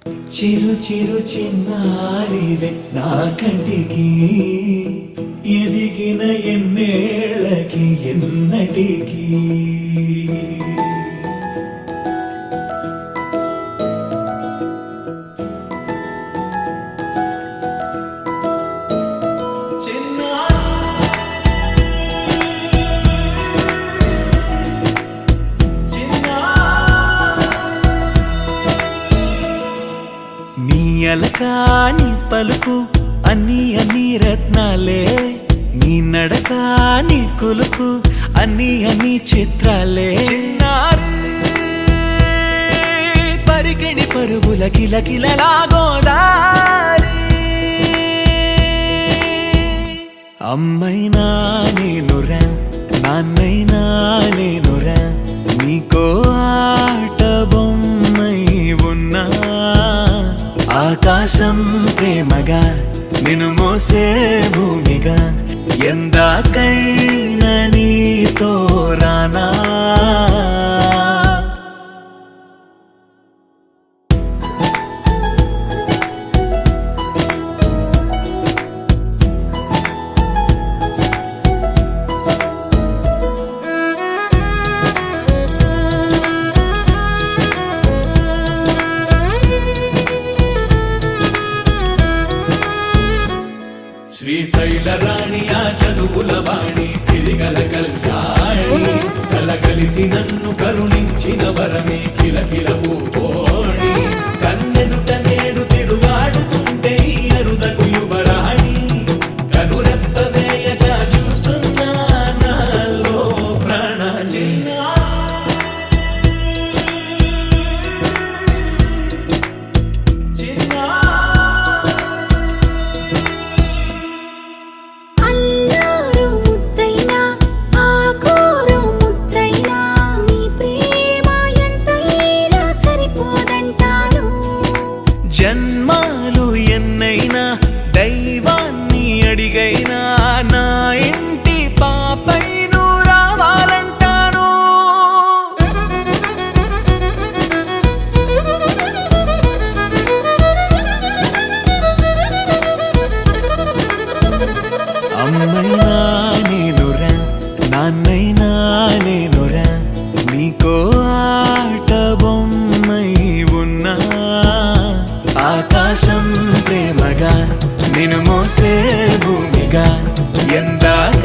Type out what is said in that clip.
చిరు చిరు చిన్నారివే నా కంటికి ఎదిగిన ఎన్నేళ్ళకి ఎన్నటికి అలకాని పలుకు అన్ని రత్నాలే నీ నడకాని కులుకు అన్ని చిత్రాలే పరికిణి పరుగుల కిలకిలలాగోదారి అమ్మైనా నేనురా నాన్నైనా నేనురా నీకో ఆట బొమ్మై ఉన్నా ఆకాశం ప్రేమగా నిన్ను మోసే భూమిగా ఎందాకైనా నీతో రానా శ్రీశైల రాణి ఆ చదువుల వాణి సిరిగల కళ్యాణి కలగలిసి నన్ను కరుణించిన వరమే కిలకిల పూకోణి కన్నెదుట నేడు తిరుగాడుతుంటే అరుదకు యువరాణి కనురెప్ప వేయగా చూస్తున్నా నాలో ప్రాణ జన్మాలు ఎన్నైనా దైవాన్ని అడిగైనా నా ఇంటి పాపై నువ్వు రావాలంటాను అమ్మైనా నేనురా నాన్నైనా నేనురా నీకో ఆట బొమ్మై ఉన్నా ఆకాశం ప్రేమగా నిన్ను మోసే భూమిగా ఎందాక